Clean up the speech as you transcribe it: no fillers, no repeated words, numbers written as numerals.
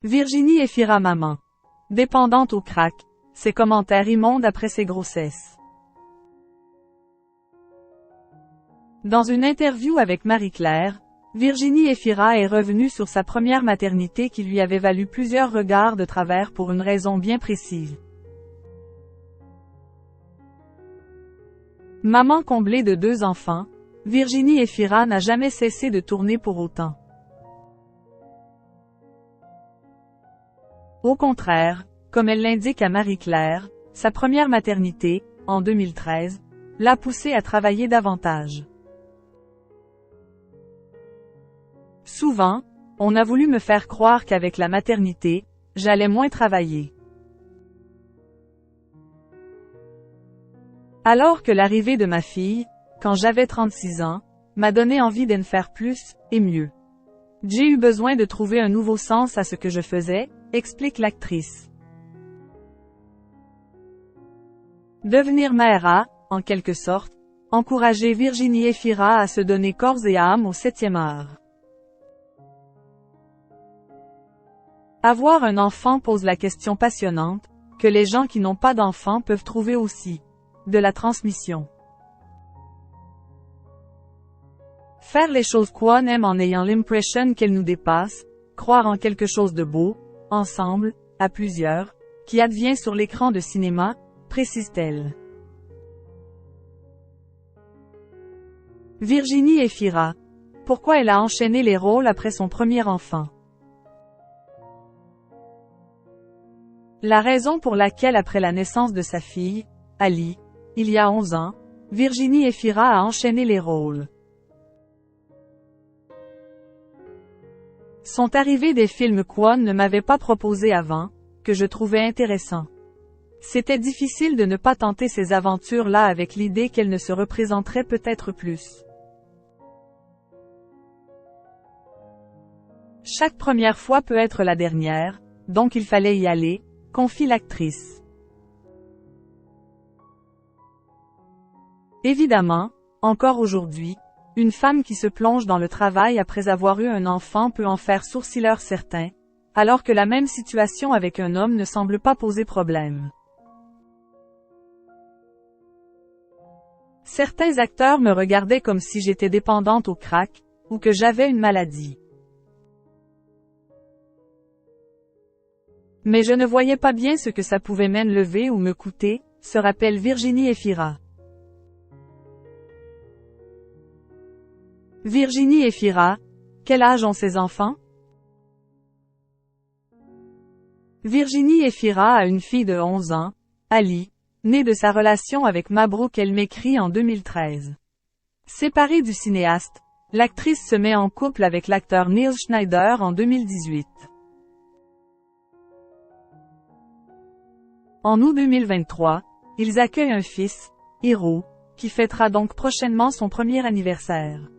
Virginie Efira maman. Dépendante au crack. Ses commentaires immondes après ses grossesses. Dans une interview avec Marie-Claire, Virginie Efira est revenue sur sa première maternité qui lui avait valu plusieurs regards de travers pour une raison bien précise. Maman comblée de 2 enfants, Virginie Efira n'a jamais cessé de tourner pour autant. Au contraire, comme elle l'indique à Marie-Claire, sa première maternité, en 2013, l'a poussée à travailler davantage. Souvent, on a voulu me faire croire qu'avec la maternité, j'allais moins travailler. Alors que l'arrivée de ma fille, quand j'avais 36 ans, m'a donné envie d'en faire plus, et mieux. J'ai eu besoin de trouver un nouveau sens à ce que je faisais, explique l'actrice. Devenir mère a, en quelque sorte, encouragé Virginie Efira à se donner corps et âme au 7e art. Avoir un enfant pose la question passionnante, que les gens qui n'ont pas d'enfant peuvent trouver aussi, de la transmission. Faire les choses qu'on aime en ayant l'impression qu'elles nous dépassent, croire en quelque chose de beau, ensemble, à plusieurs, qui advient sur l'écran de cinéma, précise-t-elle. Virginie Efira. Pourquoi elle a enchaîné les rôles après son premier enfant? La raison pour laquelle après la naissance de sa fille, Ali, il y a 11 ans, Virginie Efira a enchaîné les rôles. Sont arrivés des films qu'on ne m'avait pas proposés avant, que je trouvais intéressants. C'était difficile de ne pas tenter ces aventures-là avec l'idée qu'elles ne se représenteraient peut-être plus. Chaque première fois peut être la dernière, donc il fallait y aller, confie l'actrice. Évidemment, encore aujourd'hui, une femme qui se plonge dans le travail après avoir eu un enfant peut en faire sourcilleur certains, alors que la même situation avec un homme ne semble pas poser problème. Certains acteurs me regardaient comme si j'étais dépendante au crack, ou que j'avais une maladie. Mais je ne voyais pas bien ce que ça pouvait m'enlever ou me coûter, se rappelle Virginie Efira. Virginie Efira. Quel âge ont ses enfants? Virginie Efira a une fille de 11 ans, Ali, née de sa relation avec Mabrouk El Mekri en 2013. Séparée du cinéaste, l'actrice se met en couple avec l'acteur Neil Schneider en 2018. En août 2023, ils accueillent un fils, Hiro, qui fêtera donc prochainement son premier anniversaire.